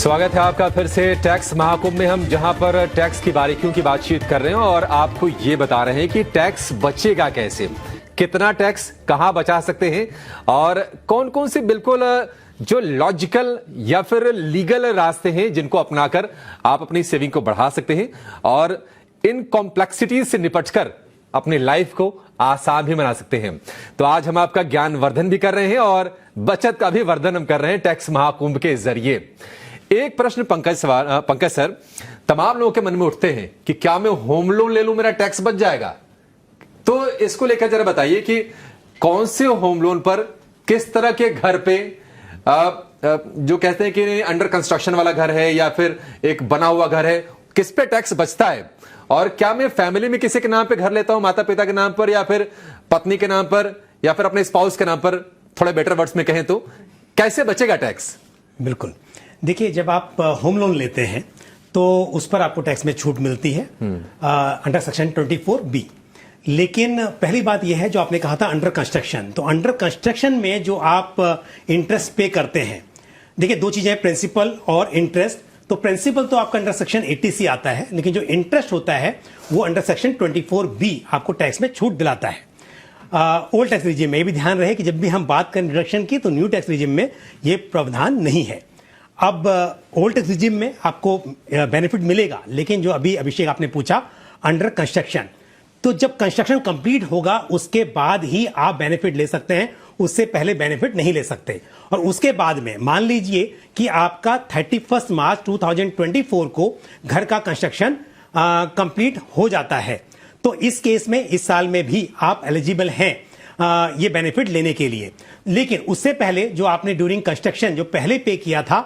स्वागत है आपका फिर से टैक्स महाकुंभ में। हम जहां पर टैक्स की बारीकियों की बातचीत कर रहे हैं और आपको ये बता रहे हैं कि टैक्स बचेगा कैसे, कितना टैक्स कहां बचा सकते हैं और कौन कौन से बिल्कुल जो लॉजिकल या फिर लीगल रास्ते हैं जिनको अपनाकर आप अपनी सेविंग को बढ़ा सकते हैं और इन कॉम्प्लेक्सिटीज से निपटकर अपनी लाइफ को आसान भी बना सकते हैं। तो आज हम आपका ज्ञान वर्धन भी कर रहे हैं और बचत का भी वर्धन हम कर रहे हैं टैक्स महाकुंभ के जरिए। एक प्रश्न पंकज सर, तमाम लोगों के मन में उठते हैं कि क्या मैं होम लोन ले लूं, मेरा टैक्स बच जाएगा? तो इसको लेकर जरा बताइए कि कौन से होम लोन पर, किस तरह के घर पे, जो कहते हैं कि अंडर कंस्ट्रक्शन वाला घर है या फिर एक बना हुआ घर है, किस पे टैक्स बचता है? और क्या मैं फैमिली में किसी के नाम पे घर लेता हूं, माता पिता के नाम पर या फिर पत्नी के नाम पर या फिर अपने स्पाउस के नाम पर, थोड़े बेटर वर्ड्स में कहें तो कैसे बचेगा टैक्स? बिल्कुल, देखिए, जब आप होम लोन लेते हैं तो उस पर आपको टैक्स में छूट मिलती है अंडर सेक्शन 24B। लेकिन पहली बात यह है जो आपने कहा था अंडर कंस्ट्रक्शन, तो अंडर कंस्ट्रक्शन में जो आप इंटरेस्ट पे करते हैं, देखिए दो चीजें, प्रिंसिपल और इंटरेस्ट। तो प्रिंसिपल तो आपका अंडर सेक्शन 80C आता है, लेकिन जो इंटरेस्ट होता है वो अंडर सेक्शन 24B आपको टैक्स में छूट दिलाता है। ओल्ड टैक्स रिजिम में ये भी ध्यान रहे कि जब भी हम बात करें डिडक्शन की तो न्यू टैक्स रिजिम में ये प्रावधान नहीं है। अब ओल्ड टैक्स रिजिम में आपको बेनिफिट मिलेगा, लेकिन जो अभी अभिषेक आपने पूछा अंडर कंस्ट्रक्शन, तो जब कंस्ट्रक्शन कंप्लीट होगा उसके बाद ही आप बेनिफिट ले सकते हैं, उससे पहले बेनिफिट नहीं ले सकते। और उसके बाद में मान लीजिए कि आपका 31 मार्च 2024 को घर का कंस्ट्रक्शन कंप्लीट हो जाता है, तो इस केस में इस साल में भी आप एलिजिबल हैं ये बेनिफिट लेने के लिए। लेकिन उससे पहले जो आपने ड्यूरिंग कंस्ट्रक्शन जो पहले पे किया था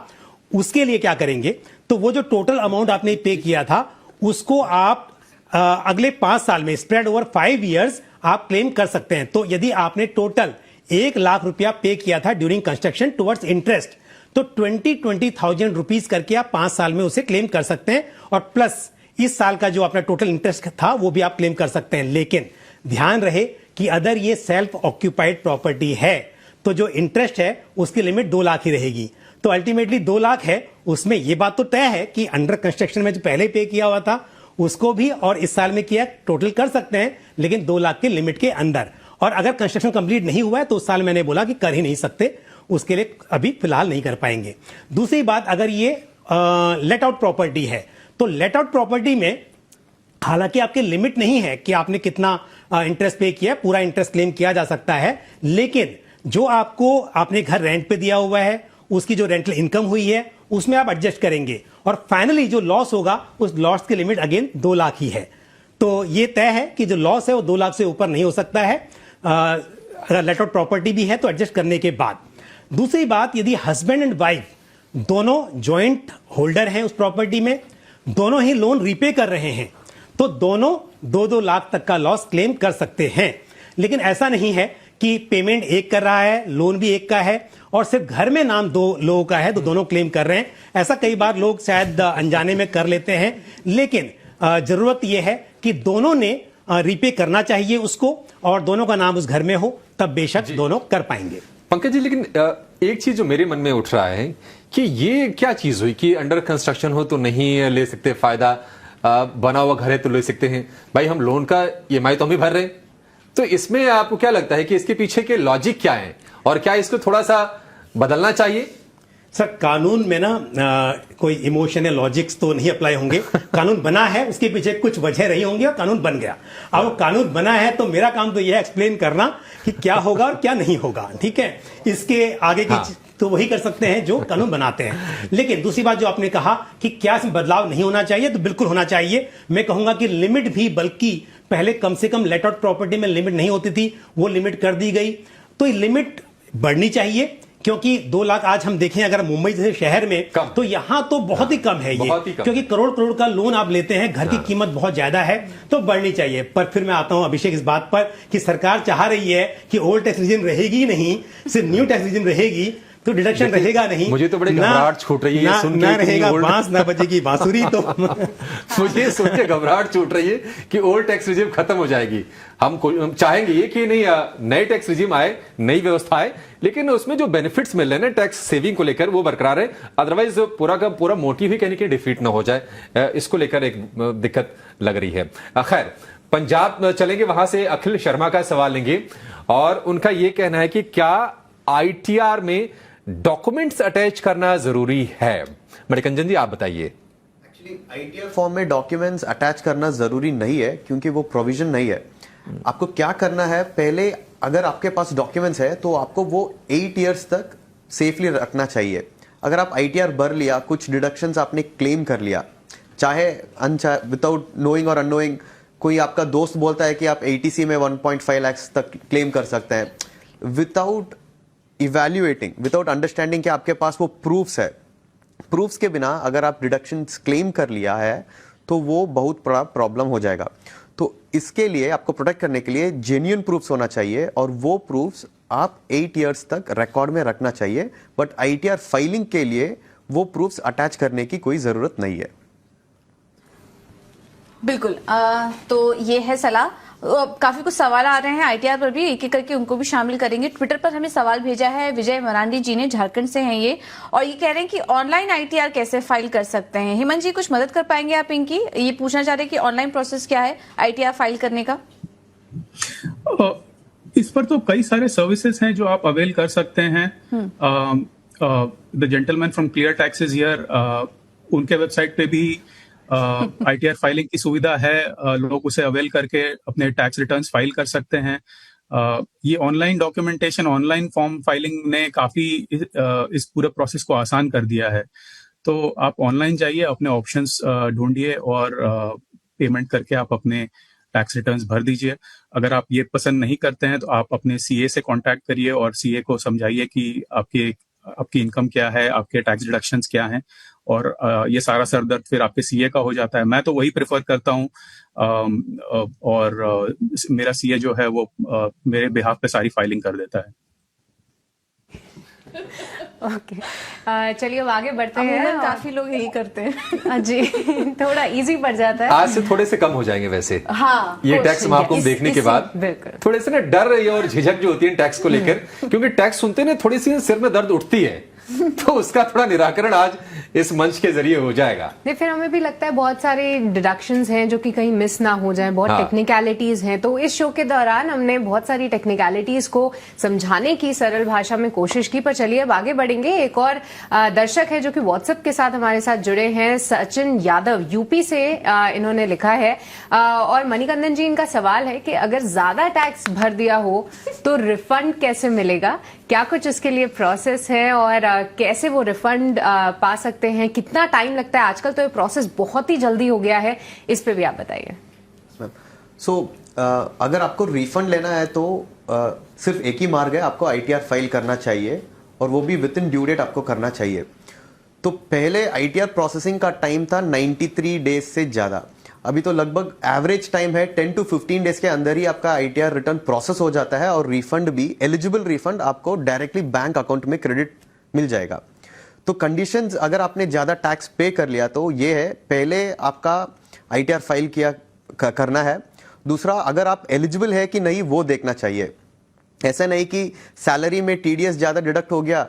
उसके लिए क्या करेंगे, तो वो जो टोटल अमाउंट आपने पे किया था उसको आप अगले 5 साल में स्प्रेड ओवर 5 इयर्स आप क्लेम कर सकते हैं। तो यदि आपने टोटल 1 लाख रुपया पे किया था ड्यूरिंग कंस्ट्रक्शन टुवर्ड्स इंटरेस्ट, तो 20,000 रुपीज करके आप 5 साल में उसे क्लेम कर सकते हैं और प्लस इस साल का जो अपना टोटल इंटरेस्ट था वो भी आप क्लेम कर सकते हैं। लेकिन ध्यान रहे कि अगर ये सेल्फ ऑक्यूपाइड प्रॉपर्टी है तो जो इंटरेस्ट है उसकी लिमिट 2 लाख ही रहेगी। तो अल्टीमेटली 2 लाख है, उसमें ये बात तो तय है कि अंडर कंस्ट्रक्शन में जो पहले पे किया हुआ था उसको भी और इस साल में किया टोटल कर सकते हैं, लेकिन 2 लाख के लिमिट के अंदर। और अगर कंस्ट्रक्शन कंप्लीट नहीं हुआ है तो उस साल मैंने बोला कि कर ही नहीं सकते, उसके लिए अभी फिलहाल नहीं कर पाएंगे। दूसरी बात, अगर ये लेट आउट प्रॉपर्टी है तो लेट आउट प्रॉपर्टी में हालांकि आपके लिमिट नहीं है कि आपने कितना इंटरेस्ट पे किया, पूरा इंटरेस्ट क्लेम किया जा सकता है, लेकिन जो आपने घर रेंट पे दिया हुआ है उसकी जो रेंटल इनकम हुई है उसमें आप एडजस्ट करेंगे और फाइनली जो लॉस होगा उस लॉस की लिमिट अगेन 2 लाख ही है। तो ये तय है कि जो लॉस है वो 2 लाख से ऊपर नहीं हो सकता है, अगर लेट आउट प्रॉपर्टी भी है तो एडजस्ट करने के बाद। दूसरी बात, यदि हस्बैंड एंड वाइफ दोनों ज्वाइंट होल्डर हैं उस प्रॉपर्टी में, दोनों ही लोन रीपे कर रहे हैं, तो दोनों 2-2 लाख तक का लॉस क्लेम कर सकते हैं। लेकिन ऐसा नहीं है कि पेमेंट एक कर रहा है, लोन भी एक का है और सिर्फ घर में नाम 2 लोगों का है तो दोनों क्लेम कर रहे हैं। ऐसा कई बार लोग शायद अनजाने में कर लेते हैं, लेकिन जरूरत यह है कि दोनों ने रीपे करना चाहिए उसको और दोनों का नाम उस घर में हो, तब बेशक दोनों कर पाएंगे। पंकज जी, लेकिन एक चीज जो मेरे मन में उठ रहा है कि ये क्या चीज हुई कि अंडर कंस्ट्रक्शन हो तो नहीं ले सकते फायदा, बना हुआ घर है तो ले सकते हैं। भाई, हम लोन का EMI तो हम भी भर रहे हैं, तो इसमें आपको क्या लगता है कि इसके पीछे के लॉजिक क्या है और क्या इसको थोड़ा सा बदलना चाहिए? सर, कानून में ना कोई इमोशन या लॉजिक्स तो नहीं अप्लाई होंगे। कानून बना है, उसके पीछे कुछ वजह रही होंगी और कानून बन गया। अब वो कानून बना है तो मेरा काम तो यह एक्सप्लेन करना कि क्या होगा और क्या नहीं होगा, ठीक है। इसके आगे की तो वही कर सकते हैं जो कानून बनाते हैं। लेकिन दूसरी बात जो आपने कहा कि क्या इसमें बदलाव नहीं होना चाहिए, तो बिल्कुल होना चाहिए। मैं कहूंगा कि लिमिट भी, बल्कि पहले कम से कम लेट आउट प्रॉपर्टी में लिमिट नहीं होती थी, वो लिमिट कर दी गई, तो ये लिमिट बढ़नी चाहिए। क्योंकि 2 लाख आज हम देखें अगर मुंबई जैसे शहर में तो यहां तो बहुत ही कम है ये, क्योंकि करोड़ का लोन आप लेते हैं, घर की कीमत बहुत ज्यादा है, तो बढ़नी चाहिए। पर फिर मैं आता हूं अभिषेक इस बात पर कि सरकार चाह रही है कि ओल्ड टैक्स रीजन रहेगी ही नहीं, सिर्फ न्यू टैक्स रीजन रहेगी, तो डिडक्शन रहेगा नहीं। मुझे तो बड़ी घबराहट छूट रही है ये सुन के ना कि रहेगा old- बांस ना बजेगी बांसुरी। तो मुझे सुन के घबराहट छूट रही है कि ओल्ड टैक्स रिजीम खत्म हो जाएगी। हम चाहेंगे ये कि नहीं नए टैक्स रिजीम आए, नई व्यवस्था आए, लेकिन उसमें जो बेनिफिट्स मिल रहे हैं ना टैक्स सेविंग को लेकर वो बरकरार है। अदरवाइज पूरा का पूरा मोटिव ही कहीं डिफीट ना हो जाए, इसको लेकर एक दिक्कत लग रही है। खैर, पंजाब चलेंगे, वहां से अखिल शर्मा का सवाल लेंगे और उनका यह कहना है कि क्या आईटीआर में डॉक्यूमेंट्स अटैच करना जरूरी है? मणिकंजन जी, आप बताइए। एक्चुअली आईटीआर फॉर्म में डॉक्यूमेंट्स अटैच करना जरूरी नहीं है, क्योंकि वो प्रोविजन नहीं है। आपको क्या करना है, पहले अगर आपके पास डॉक्यूमेंट्स है तो आपको वो 8 इयर्स तक सेफली रखना चाहिए। अगर आप आईटीआर भर लिया, कुछ डिडक्शंस आपने क्लेम कर लिया, चाहे विदाउट नोइंग और अननोइंग, कोई आपका दोस्त बोलता है कि आप एटीसी में 1.5 लाख तक क्लेम कर सकते हैं, विदाउट इवैल्यूएटिंग, विदाउट अंडरस्टैंडिंग कि आपके पास वो प्रूफ्स है, प्रूफ्स के बिना अगर आप डिडक्शंस क्लेम कर लिया है तो वो बहुत बड़ा प्रॉब्लम हो जाएगा। तो इसके लिए आपको प्रोटेक्ट करने के लिए जेन्युइन प्रूफ्स होना चाहिए और वो प्रूफ्स आप 8 इयर्स तक रिकॉर्ड में रखना चाहिए। बट आईटीआर फाइलिंग के लिए वो प्रूफ्स अटैच करने की कोई जरूरत नहीं है। बिल्कुल। तो ये है सलाह। काफी कुछ सवाल आ रहे हैं आईटीआर पर भी, एक एक करके उनको भी शामिल करेंगे। ट्विटर पर हमें सवाल भेजा है विजय मरांडी जी ने, झारखंड से हैं ये, और ये कह रहे हैं कि ऑनलाइन आईटीआर कैसे फाइल कर सकते हैं। हेमंत जी, कुछ मदद कर पाएंगे आप इनकी? ये पूछना चाह रहे हैं कि ऑनलाइन प्रोसेस क्या है आईटीआर फाइल करने का। इस पर तो कई सारे सर्विसेज हैं जो आप अवेल कर सकते हैं। The gentleman from clear taxes here, उनके वेबसाइट पे भी आईटीआर फाइलिंग की सुविधा है। लोग उसे अवेल करके अपने टैक्स रिटर्न्स फाइल कर सकते हैं। ये online documentation, online form filing ने काफी इस पूरे प्रोसेस को आसान कर दिया है। तो आप ऑनलाइन जाइए, अपने ऑप्शंस ढूंढिए और पेमेंट करके आप अपने टैक्स रिटर्न्स भर दीजिए। अगर आप ये पसंद नहीं करते हैं तो आप अपने सीए से कांटेक्ट करिए और सीए को समझाइए कि आपकी इनकम क्या है, आपके टैक्स डिडक्शंस क्या हैं, और ये सारा सरदर्द फिर आपके सीए का हो जाता है। मैं तो वही प्रेफर करता हूँ, और मेरा सीए जो है वो मेरे बिहाफ पे सारी फाइलिंग कर देता है। ओके, चलिए अब आगे बढ़ते हैं। काफी लोग यही करते हैं। जी, थोड़ा इजी पड़ जाता है। आज से थोड़े से कम हो जाएंगे वैसे। हाँ, ये टैक्स महाकुंभ देखने के बाद बिल्कुल थोड़े से ना डर और झिझक जो होती है टैक्स को लेकर, क्योंकि टैक्स सुनते ना थोड़ी सी सिर में दर्द उठती है, तो उसका थोड़ा निराकरण आज इस मंच के जरिए हो जाएगा। नहीं, फिर हमें भी लगता है बहुत सारे डिडक्शंस हैं जो कि कहीं मिस ना हो जाए, बहुत टेक्निकलिटीज हैं। तो इस शो के दौरान हमने बहुत सारी टेक्निकलिटीज को समझाने की सरल भाषा में कोशिश की। पर चलिए अब आगे बढ़ेंगे। एक और दर्शक है जो कि व्हाट्सएप के साथ हमारे साथ जुड़े हैं, सचिन यादव यूपी से। इन्होंने लिखा है, और मणिकंदन जी, इनका सवाल है कि अगर ज्यादा टैक्स भर दिया हो तो रिफंड कैसे मिलेगा? क्या कुछ इसके लिए प्रोसेस है और कैसे वो रिफंड पा सकते हैं? कितना टाइम लगता है? आजकल तो ये प्रोसेस बहुत ही जल्दी हो गया है, इस पे भी आप बताइए। अगर आपको रिफंड लेना है तो सिर्फ एक ही मार्ग है, आपको आईटीआर फाइल करना चाहिए और वो भी विद इन ड्यू डेट आपको करना चाहिए। तो पहले आईटीआर प्रोसेसिंग का टाइम था 93 डेज से ज्यादा, अभी तो लगभग एवरेज टाइम है 10 to 15 डेज के अंदर ही आपका आईटीआर रिटर्न प्रोसेस हो जाता है और रिफंड भी, एलिजिबल रिफंड आपको डायरेक्टली बैंक अकाउंट में क्रेडिट मिल जाएगा। तो कंडीशंस, अगर आपने ज्यादा टैक्स पे कर लिया तो ये है, पहले आपका आईटीआर फाइल करना है। दूसरा, अगर आप एलिजिबल है कि नहीं वो देखना चाहिए। ऐसा नहीं कि सैलरी में टीडीएस ज्यादा डिडक्ट हो गया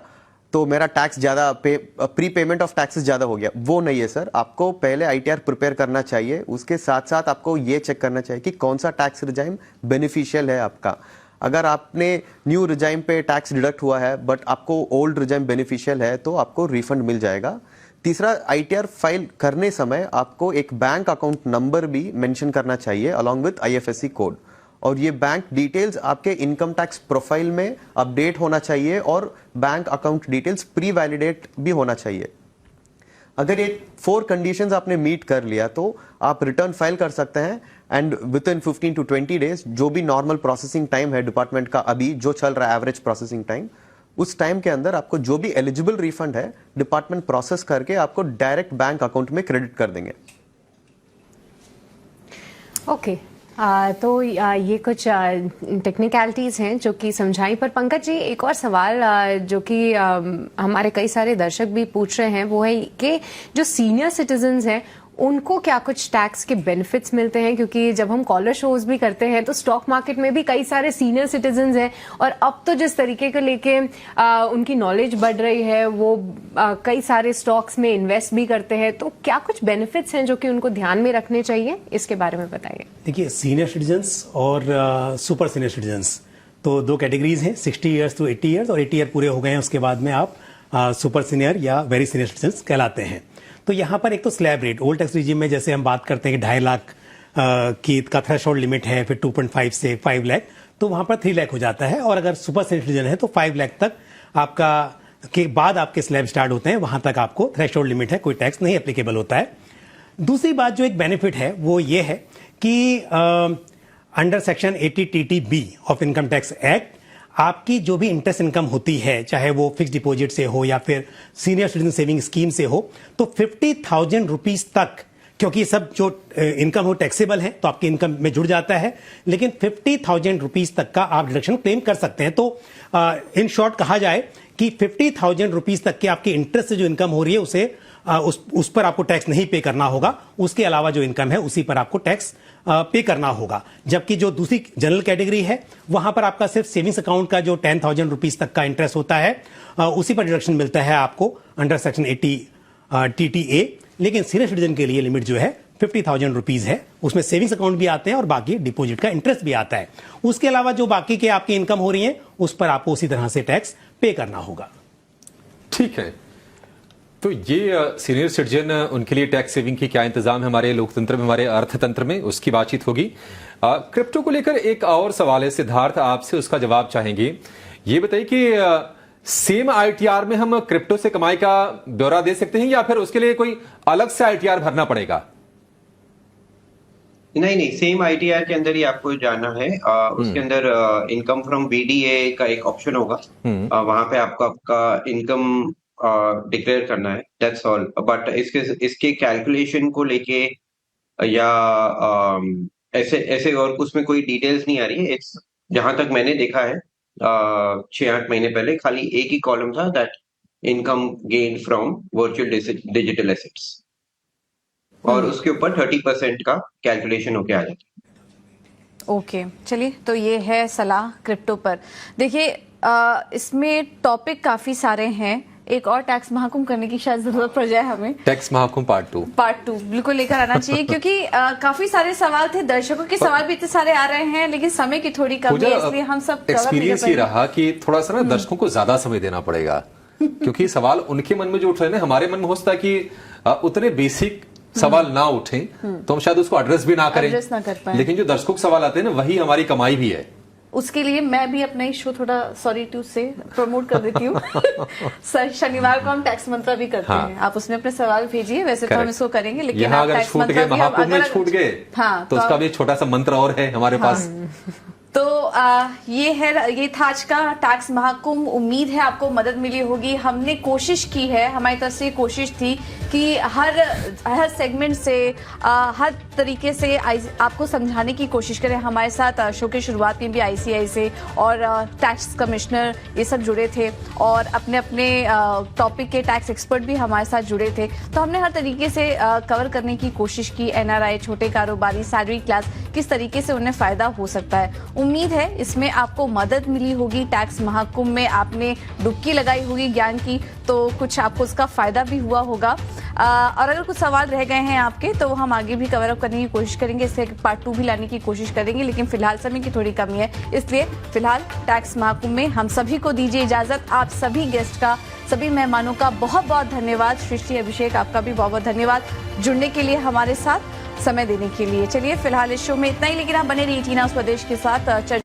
तो मेरा टैक्स ज्यादा प्री पेमेंट ऑफ टैक्सेस ज्यादा हो गया, वो नहीं है सर। आपको पहले आईटीआर प्रिपेयर करना चाहिए, उसके साथ साथ आपको ये चेक करना चाहिए कि कौन सा टैक्स रिजाइम बेनिफिशियल है आपका। अगर आपने न्यू रिजाइम पे टैक्स डिडक्ट हुआ है बट आपको ओल्ड रिजाइम बेनिफिशियल है तो आपको रिफंड मिल जाएगा। तीसरा, आईटीआर फाइल करने समय आपको एक बैंक अकाउंट नंबर भी मेंशन करना चाहिए अलॉन्ग विद आईएफएससी कोड, और ये बैंक डिटेल्स आपके इनकम टैक्स प्रोफाइल में अपडेट होना चाहिए और bank account details pre validate भी होना चाहिए। अगर ये 4 कंडीशंस आपने मीट कर लिया तो आप रिटर्न फाइल कर सकते हैं, and with in 15 to 20 days, जो भी नॉर्मल प्रोसेसिंग टाइम है डिपार्टमेंट का अभी जो चल रहा है एवरेज प्रोसेसिंग टाइम, उस टाइम के अंदर आपको जो भी एलिजिबल रिफंड है डिपार्टमेंट प्रोसेस करके आपको डायरेक्ट बैंक अकाउंट में क्रेडिट कर देंगे। ओके, ये कुछ टेक्निकलिटीज हैं जो कि समझाई, पर पंकज जी एक और सवाल जो कि हमारे कई सारे दर्शक भी पूछ रहे हैं वो है कि जो सीनियर सिटीजन्स हैं उनको क्या कुछ टैक्स के बेनिफिट्स मिलते हैं, क्योंकि जब हम कॉलर शोज भी करते हैं तो स्टॉक मार्केट में भी कई सारे सीनियर सिटीजन्स हैं और अब तो जिस तरीके को लेके उनकी नॉलेज बढ़ रही है वो कई सारे स्टॉक्स में इन्वेस्ट भी करते हैं, तो क्या कुछ बेनिफिट्स हैं जो कि उनको ध्यान में रखने चाहिए, इसके बारे में बताइए। देखिए, सीनियर सिटीजन्स और सुपर सीनियर सिटीजन्स तो दो कैटेगरीज हैं, 60 ईयर्स टू 80 ईयर्स, और 80 ईयर पूरे हो गए हैं उसके बाद में आप सुपर सीनियर या वेरी सीनियर सिटीजन्स कहलाते हैं। तो यहाँ पर एक तो slab rate, old tax regime में जैसे हम बात करते हैं कि 2.5 लाख की का थ्रेशोल्ड लिमिट है, फिर 2.5 से 5 लाख, तो वहां पर 3 लाख हो जाता है, और अगर सुपर सीनियर सिटीजन है तो 5 लाख तक आपका के बाद आपके स्लैब स्टार्ट होते हैं, वहां तक आपको थ्रेशोल्ड लिमिट है, कोई टैक्स नहीं एप्लीकेबल होता है। दूसरी बात जो एक बेनिफिट है वो ये है कि under section 80 TTB of income tax act आपकी जो भी इंटरेस्ट इनकम होती है, चाहे वो फिक्स डिपॉजिट से हो या फिर सीनियर सिटीजन सेविंग स्कीम से हो, तो 50,000 रुपीज तक, क्योंकि ये सब जो इनकम हो टैक्सेबल है तो आपकी इनकम में जुड़ जाता है, लेकिन 50,000 रुपीज तक का आप डिडक्शन क्लेम कर सकते हैं। तो इन शॉर्ट कहा जाए कि 50,000 रुपीज तक के आपकी इंटरेस्ट से जो इनकम हो रही है उसे उस पर आपको टैक्स नहीं पे करना होगा, उसके अलावा जो इनकम है उसी पर आपको टैक्स पे करना होगा। जबकि जो दूसरी जनरल कैटेगरी है वहां पर आपका सिर्फ सेविंग्स अकाउंट का जो 10,000 रुपीज तक का इंटरेस्ट होता है उसी पर डिडक्शन मिलता है आपको अंडर सेक्शन 80 TTA, लेकिन सीनियर सिटीजन के लिए लिमिट जो है 50,000 रुपीज है, उसमें सेविंग्स अकाउंट भी आते हैं और बाकी डिपॉजिट का इंटरेस्ट भी आता है। उसके अलावा जो बाकी के आपकी इनकम हो रही है उस पर आपको उसी तरह से टैक्स पे करना होगा। ठीक है, तो ये सीनियर सिटीजन उनके लिए टैक्स सेविंग की क्या इंतजाम है हमारे लोकतंत्र में, हमारे अर्थतंत्र में, उसकी बातचीत होगी। क्रिप्टो को लेकर एक और सवाल है सिद्धार्थ, आपसे उसका जवाब चाहेंगे। ये बताइए कि सेम ITR में हम क्रिप्टो से कमाई का ब्यौरा दे सकते हैं या फिर उसके लिए कोई अलग से ITR भरना पड़ेगा? नहीं, सेम ITR के अंदर ही आपको जाना है। उसके अंदर इनकम फ्रॉम BDA का एक ऑप्शन होगा, वहां पे आपको आपका इनकम डिक्लेयर करना है, दैट्स ऑल। बट इसके कैलकुलेशन को लेके या ऐसे और उसमें कोई डिटेल्स नहीं आ रही है। जहां तक मैंने देखा है 6-8 महीने पहले खाली एक ही कॉलम था, that income gain from virtual digital assets, और उसके ऊपर 30% का कैलकुलेशन होके आ जाता है। ओके, चलिए, तो ये है सलाह क्रिप्टो पर। देखिए, इसमें टॉपिक काफी सारे हैं, एक और टैक्स महाकुंभ करने की शायद जरूरत पड़ जाए हमें। टैक्स महाकुंभ पार्ट 2 बिल्कुल लेकर आना चाहिए, क्योंकि काफी सारे सवाल थे, दर्शकों के सवाल भी इतने सारे आ रहे हैं, लेकिन समय की थोड़ी कमी है, इसलिए हम सब एक्सपीरियंस ये रहा कि थोड़ा सा ना दर्शकों को ज्यादा समय देना पड़ेगा, क्योंकि सवाल उनके मन में जो उठ रहे हैं, हमारे मन में हो सकता है कि उतने बेसिक सवाल ना उठे तो हम शायद उसको एड्रेस भी ना करें, कर पाए। लेकिन जो दर्शकों के सवाल आते हैं ना, वही हमारी कमाई भी है। उसके लिए मैं भी अपना ही शो थोड़ा सॉरी टू से प्रमोट कर देती हूँ। शनिवार को हम टैक्स मंत्रा भी करते हैं, आप उसमें अपने सवाल भेजिए, वैसे तो हम इसको करेंगे, लेकिन यहाँ अगर छूट गए, महाकुंभ में छूट गए, तो उसका भी छोटा सा मंत्र और है हमारे पास। तो ये था आज का टैक्स महाकुंभ। उम्मीद है आपको मदद मिली होगी। हमने कोशिश की है, हमारी तरफ से कोशिश थी कि हर सेगमेंट से हर तरीके से आपको समझाने की कोशिश करें। हमारे साथ शो की शुरुआत में भी ICI से और टैक्स कमिश्नर ये सब जुड़े थे, और अपने अपने टॉपिक के टैक्स एक्सपर्ट भी हमारे साथ जुड़े थे। तो हमने हर तरीके से कवर करने की कोशिश की। NRI, छोटे कारोबारी, सैलरी क्लास, किस तरीके से उन्हें फायदा हो सकता है। उम्मीद है इसमें आपको मदद मिली होगी। टैक्स महाकुंभ में आपने डुबकी लगाई होगी ज्ञान की, तो कुछ आपको उसका फायदा भी हुआ होगा। और अगर कुछ सवाल रह गए हैं आपके, तो हम आगे भी कवर अप करने की कोशिश करेंगे, इससे पार्ट 2 भी लाने की कोशिश करेंगे, लेकिन फिलहाल समय की थोड़ी कमी है, इसलिए फिलहाल टैक्स महाकुंभ में हम सभी को दीजिए इजाजत। आप सभी गेस्ट का, सभी मेहमानों का बहुत बहुत धन्यवाद। सृष्टि, अभिषेक, आपका भी बहुत बहुत धन्यवाद जुड़ने के लिए, हमारे साथ समय देने के लिए। चलिए, फिलहाल इस शो में इतना ही, लेकिन आप बने रहिए टीना स्वदेश के साथ।